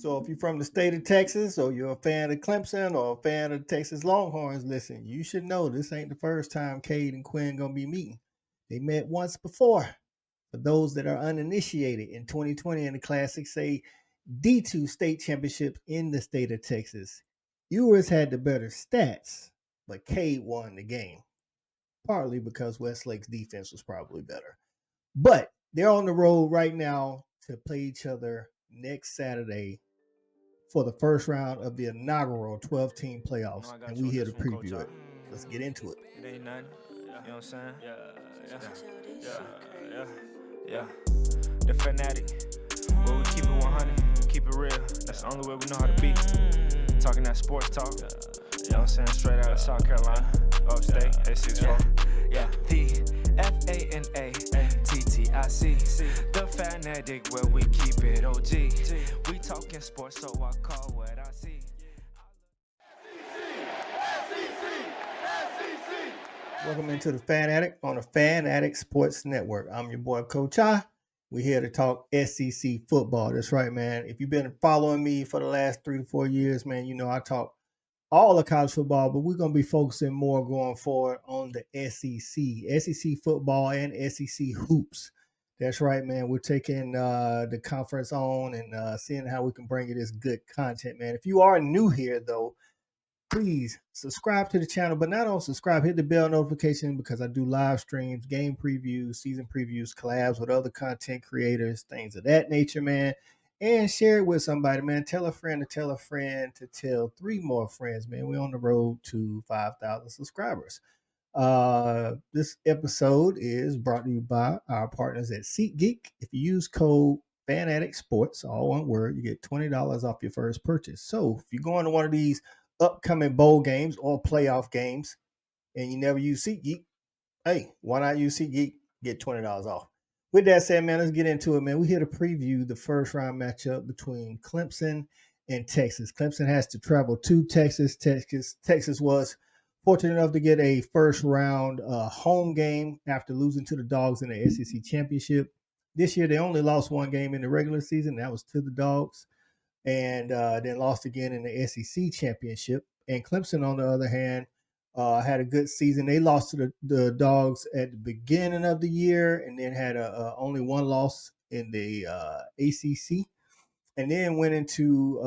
So if you're from the state of Texas or you're a fan of Clemson or a fan of the Texas Longhorns, listen, you should know this ain't the first time Cade and Quinn gonna be meeting. They met once before. For those that are uninitiated, in 2020 in the Class 6A D2 state championship in the state of Texas, Ewers had the better stats, but Cade won the game, partly because Westlake's defense was probably better. But they're on the road right now to play each other next Saturday for the first round of the inaugural 12-team playoffs, and we here to preview it. Let's get into it. It ain't nothing. You know what I'm saying? Yeah. The fanatic. Where we keep it 100, keep it real. That's the only way we know how to be. Talking that sports talk. You know what I'm saying? Straight out of South Carolina. Upstate, A64. Yeah. The FANATTIC. The fanatic where we keep it OG. We talking sports, so I call what I see. Welcome into the Fan Addict on the Fan Addict Sports Network. I'm your boy, Coach I. We're here to talk SEC football. That's right, man. If you've been following me for the last 3 to 4 years, man, you know I talk all of college football, but we're going to be focusing more going forward on the SEC football and SEC hoops. That's right, man. We're taking the conference on and seeing how we can bring you this good content, man. If you are new here, though, please subscribe to the channel, but not only subscribe, hit the bell notification because I do live streams, game previews, season previews, collabs with other content creators, things of that nature, man. And share it with somebody, man. Tell a friend to tell a friend to tell 3 more friends, man. We're on the road to 5,000 subscribers. This episode is brought to you by our partners at SeatGeek. If you use code FANADDICtSports, all one word, you get $20 off your first purchase. So if you're going to one of these upcoming bowl games or playoff games and you never use SeatGeek, hey, why not use SeatGeek? Get $20 off. With that said, man, let's get into it, man. We're here to preview the first round matchup between Clemson and Texas. Clemson has to travel to Texas. Texas was fortunate enough to get a first round home game after losing to the Dogs in the SEC championship. This year, they only lost one game in the regular season. That was to the Dogs, and then lost again in the SEC championship. And Clemson, on the other hand, had a good season. They lost to the Dogs at the beginning of the year, and then had only one loss in the ACC, and then went into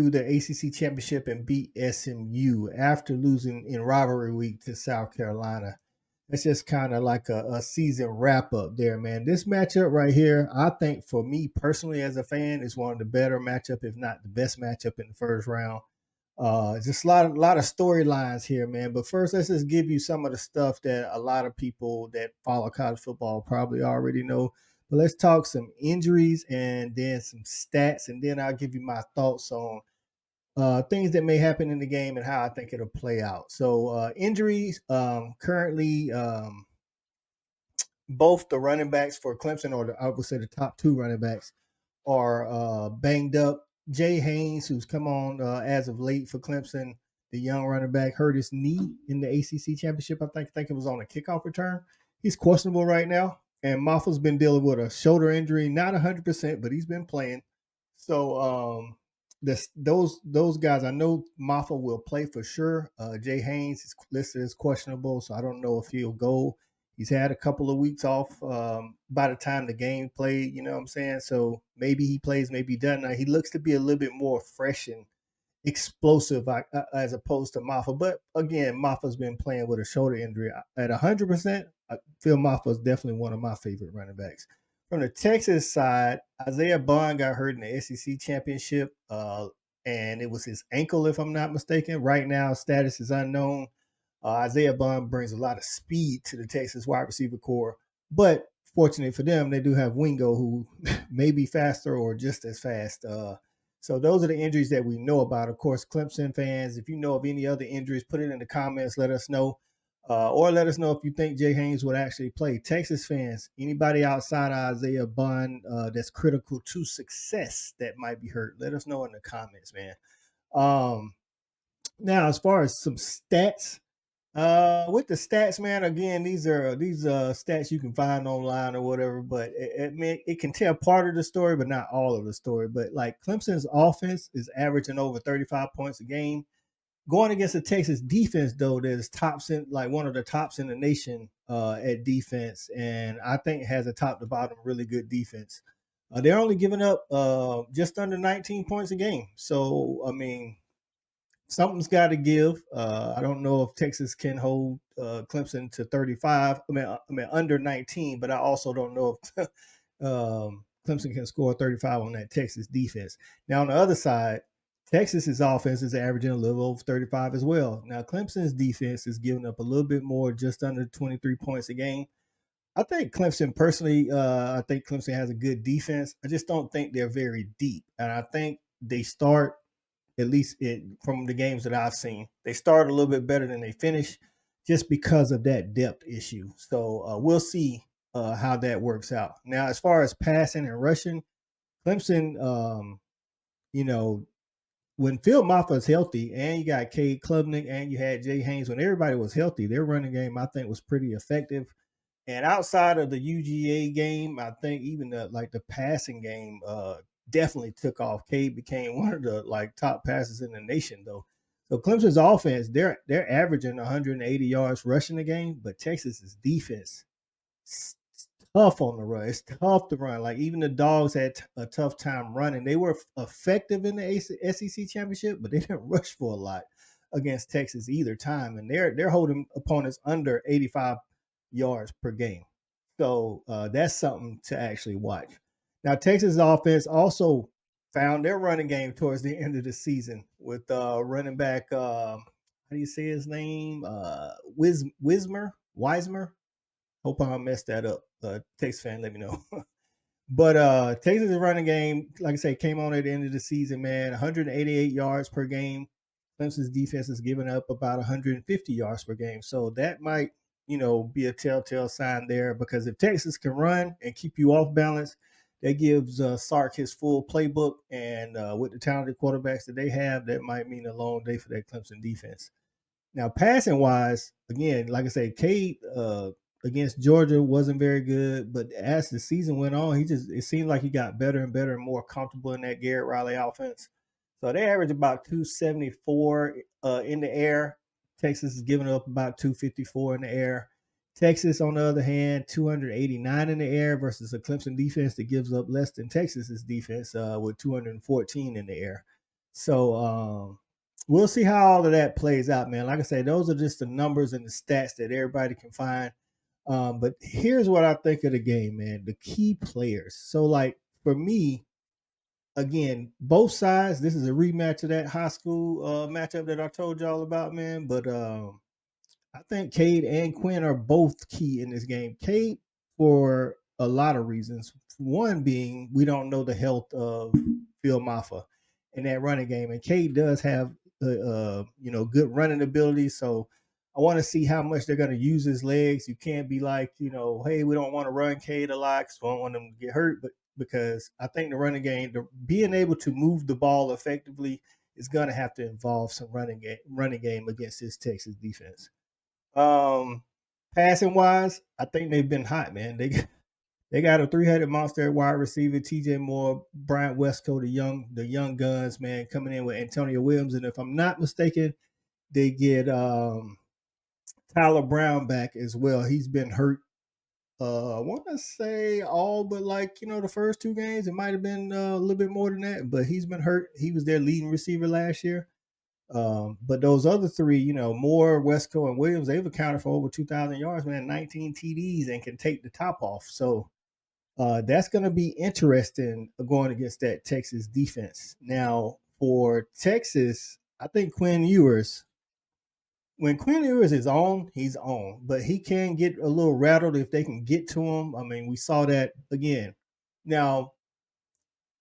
the ACC championship and beat SMU after losing in rivalry week to South Carolina. It's just kind of like a season wrap up there, man. This matchup right here, I think for me personally as a fan, is one of the better matchup, if not the best matchup in the first round. Just a lot of storylines here, man. But first, let's just give you some of the stuff that a lot of people that follow college football probably already know. But let's talk some injuries and then some stats, and then I'll give you my thoughts on things that may happen in the game and how I think it'll play out. So injuries, currently, both the running backs for Clemson, or I would say the top 2 running backs, are banged up. Jay Haynes, who's come on as of late for Clemson, the young running back, hurt his knee in the ACC championship. I think it was on a kickoff return. He's questionable right now. And Moffa's been dealing with a shoulder injury, not 100%, but he's been playing. So those guys, I know Moffa will play for sure. Jay Haynes is listed as questionable, so I don't know if he'll go. He's had a couple of weeks off by the time the game played, you know what I'm saying? So maybe he plays, maybe he doesn't. Now, he looks to be a little bit more fresh and explosive as opposed to Moffa. But again, Moffa's been playing with a shoulder injury. At 100%, I feel Moffa is definitely one of my favorite running backs. From the Texas side, Isaiah Bond got hurt in the SEC championship, and it was his ankle, if I'm not mistaken. Right now, status is unknown. Isaiah Bond brings a lot of speed to the Texas wide receiver core, but fortunately for them, they do have Wingo, who may be faster or just as fast. So those are the injuries that we know about. Of course, Clemson fans, if you know of any other injuries, put it in the comments. Let us know. Or let us know if you think Jay Haynes would actually play. Texas fans, anybody outside of Isaiah Bond that's critical to success that might be hurt, let us know in the comments, man. Now, as far as some stats, With the stats, man. Again, these are stats you can find online or whatever. But it can tell part of the story, but not all of the story. But like Clemson's offense is averaging over 35 points a game. Going against the Texas defense, though, that's tops in like one of the tops in the nation at defense, and I think has a top to bottom really good defense. They're only giving up just under 19 points a game. So I mean, something's got to give. I don't know if Texas can hold Clemson to 35. I mean under 19, but I also don't know if Clemson can score 35 on that Texas defense. Now on the other side, Texas's offense is averaging a little over 35 as well. Now Clemson's defense is giving up a little bit more, just under 23 points a game. I think Clemson personally, I think Clemson has a good defense. I just don't think they're very deep, and I think they start at least from the games that I've seen. They start a little bit better than they finish just because of that depth issue. So we'll see how that works out. Now, as far as passing and rushing, Clemson, you know, when Phil Maffa's healthy and you got Cade Klubnik and you had Jay Haynes, when everybody was healthy, their running game, I think, was pretty effective. And outside of the UGA game, I think even the passing game definitely took off. Cade became one of the like top passers in the nation, though. So Clemson's offense, they're averaging 180 yards rushing the game, but Texas's defense is tough on the run. It's tough to run. Like even the Dogs had a tough time running. They were effective in the SEC championship, but they didn't rush for a lot against Texas either time, and they're holding opponents under 85 yards per game. So that's something to actually watch. Now, Texas offense also found their running game towards the end of the season with running back, how do you say his name? Wismer. Hope I messed that up. Texas fan, let me know. But Texas' running game, like I say, came on at the end of the season, man. 188 yards per game. Clemson's defense is giving up about 150 yards per game. So that might, be a telltale sign there because if Texas can run and keep you off balance, that gives Sark his full playbook. And with the talented quarterbacks that they have, that might mean a long day for that Clemson defense. Now, passing wise, again, like I said, Cade against Georgia wasn't very good, but as the season went on, it seemed like he got better and better and more comfortable in that Garrett Riley offense. So they average about 274 in the air. Texas is giving up about 254 in the air. Texas, on the other hand, 289 in the air versus a Clemson defense that gives up less than Texas's defense with 214 in the air. So we'll see how all of that plays out, man. Like I say, those are just the numbers and the stats that everybody can find. But here's what I think of the game, man. The key players. So, like for me, again, both sides. This is a rematch of that high school matchup that I told y'all about, man. But I think Cade and Quinn are both key in this game. Cade for a lot of reasons. One being we don't know the health of Phil Maffa in that running game, and Cade does have good running ability. So I want to see how much they're going to use his legs. You can't be like, hey, we don't want to run Cade a lot because we don't want him to get hurt. But because I think the running game, being able to move the ball effectively, is going to have to involve some running game against this Texas defense. Um, Passing wise, I think they've been hot, man. They got a 300 monster wide receiver, TJ Moore, Bryant Westco, the young guns, man, coming in with Antonio Williams, and if I'm not mistaken, they get Tyler Brown back as well. He's been hurt. I want to say all but the first two games. It might have been a little bit more than that, but he's been hurt. He was their leading receiver last year. But those other three, Moore, Westco, and Williams, they've accounted for over 2,000 yards, man, 19 TDs, and can take the top off. So that's going to be interesting going against that Texas defense. Now, for Texas, I think when Quinn Ewers is on, he's on, but he can get a little rattled if they can get to him. I mean, we saw that again. Now,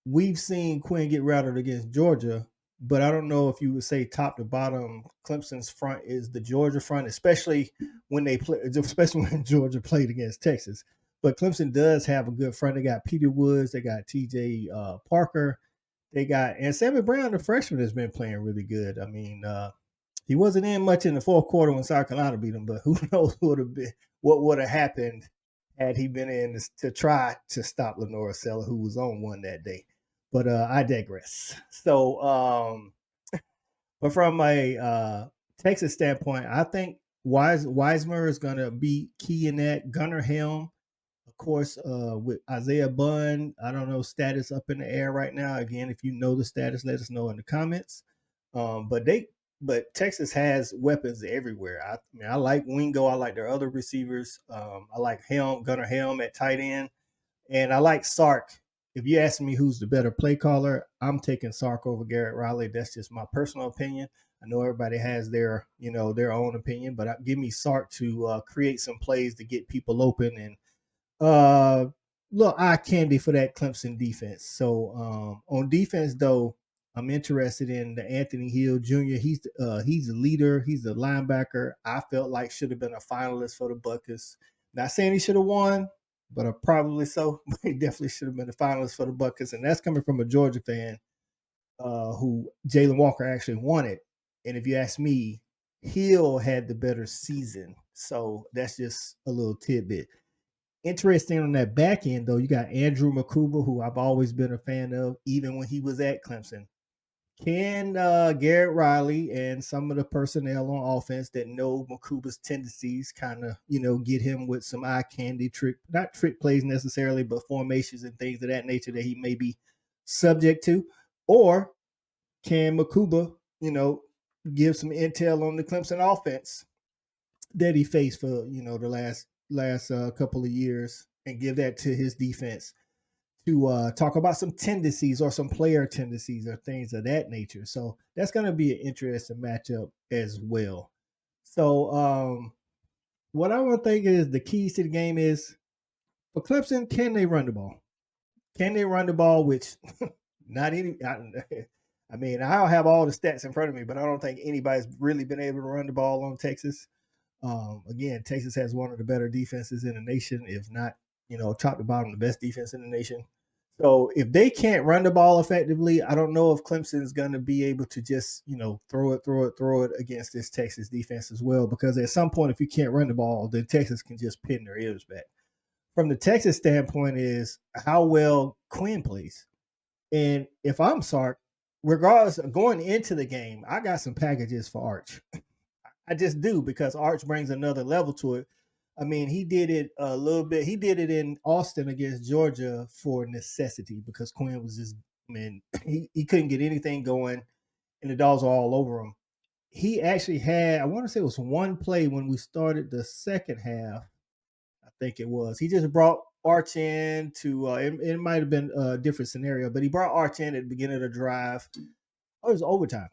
we've seen Quinn get rattled against Georgia, but I don't know if you would say top to bottom, Clemson's front is the Georgia front, especially especially when Georgia played against Texas. But Clemson does have a good front. They got Peter Woods, they got TJ Parker, and Sammy Brown, the freshman, has been playing really good. I mean, He wasn't in much in the fourth quarter when South Carolina beat him, but who knows what would have happened had he been in to try to stop Lenore Sella, who was on one that day. But I digress. So, but from a Texas standpoint, I think Weismer is going to be key in that. Gunnar Helm, of course, with Isaiah Bunn, I don't know status up in the air right now. Again, if you know the status, let us know in the comments. But Texas has weapons everywhere. I mean, I like Wingo. I like their other receivers. I like Gunnar Helm at tight end, and I like Sark. If you ask me who's the better play caller, I'm taking Sark over Garrett Riley. That's just my personal opinion. I know everybody has their own opinion, but give me Sark to create some plays to get people open and little eye candy for that Clemson defense. So on defense, though, I'm interested in the Anthony Hill Jr. He's the leader. He's the linebacker. I felt like should have been a finalist for the Buckets. Not saying he should have won, but probably so. But he definitely should have been a finalist for the Buckets, and that's coming from a Georgia fan who Jalen Walker actually wanted. And if you ask me, Hill had the better season. So that's just a little tidbit. Interesting on that back end, though, you got Andrew McCouber, who I've always been a fan of, even when he was at Clemson. Can Garrett Riley and some of the personnel on offense that know McCouber's tendencies kind of, get him with some eye candy not trick plays necessarily, but formations and things of that nature that he may be subject to? Or can McCouber, give some intel on the Clemson offense that he faced for the last couple of years and give that to his defense to talk about some tendencies or some player tendencies or things of that nature. So that's going to be an interesting matchup as well. So what I would think is the keys to the game is for Clemson, can they run the ball? Can they run the ball? Which not any. I mean, I don't have all the stats in front of me, but I don't think anybody's really been able to run the ball on Texas. Again, Texas has one of the better defenses in the nation, if not, top to bottom, the best defense in the nation. So if they can't run the ball effectively, I don't know if Clemson is going to be able to just, throw it against this Texas defense as well. Because at some point, if you can't run the ball, then Texas can just pin their ears back. From the Texas standpoint is how well Quinn plays. And if I'm Sark, regardless of going into the game, I got some packages for Arch. I just do because Arch brings another level to it. I mean, he did it a little bit. He did it in Austin against Georgia for necessity because Quinn was just, he couldn't get anything going and the dogs are all over him. He actually had, I want to say it was one play when we started the second half. I think it was. He just brought Arch in to, it might have been a different scenario, but he brought Arch in at the beginning of the drive. Oh, it was overtime.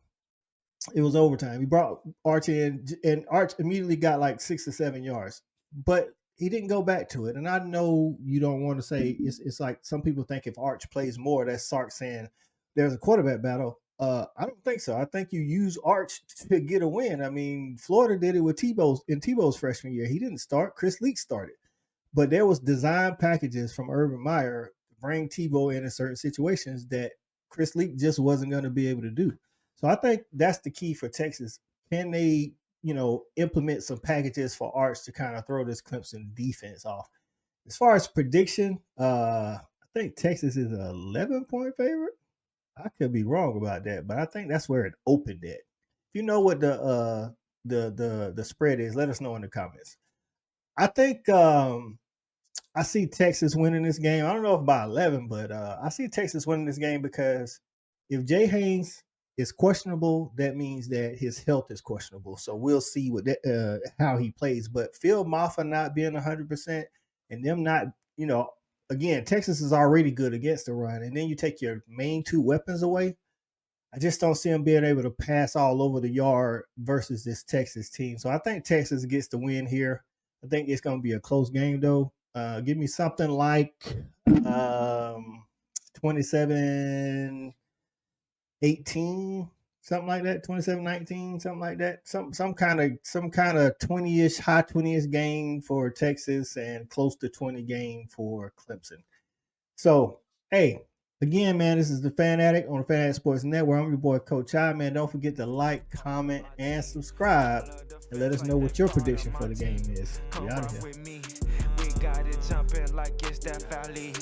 It was overtime. He brought Arch in, and Arch immediately got like 6 or 7 yards, but he didn't go back to it. And I know you don't want to say it's like some people think if Arch plays more, that's Sark saying there's a quarterback battle. I don't think so. I think you use Arch to get a win. I mean, Florida did it with Tebow's freshman year. He didn't start. Chris Leak started, but there was design packages from Urban Meyer to bring Tebow in certain situations that Chris Leak just wasn't going to be able to do. So I think that's the key for Texas. Can they, implement some packages for Arch to kind of throw this Clemson defense off? As far as prediction, I think Texas is an 11-point favorite. I could be wrong about that, but I think that's where it opened at. If you know what the spread is, let us know in the comments. I think I see Texas winning this game. I don't know if by 11, but I see Texas winning this game because if Jay Haynes is questionable, that means that his health is questionable. So we'll see how he plays. But Phil Maffa not being 100% and them not, again, Texas is already good against the run. And then you take your main two weapons away. I just don't see them being able to pass all over the yard versus this Texas team. So I think Texas gets the win here. I think it's going to be a close game, though. Give me something like 27-18, something like that. 27-19, something like that. Some kind of 20-ish, high 20-ish game for Texas and close to 20 game for Clemson. So, hey, Again, man, this is the Fanatic on the Fanatic Sports Network. I'm your boy, Coach I. Man, don't forget to like, comment, and subscribe, and let us know what your prediction for the game is. We out of here. We got it jumping like it's that valley.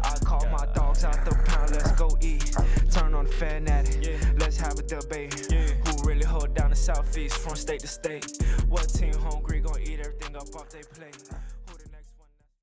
I call my dogs out the pound, let's go eat. Turn on the Fanatic, let's have a debate. Who really hold down the Southeast from state to state? What team hungry gonna eat everything up off their plate?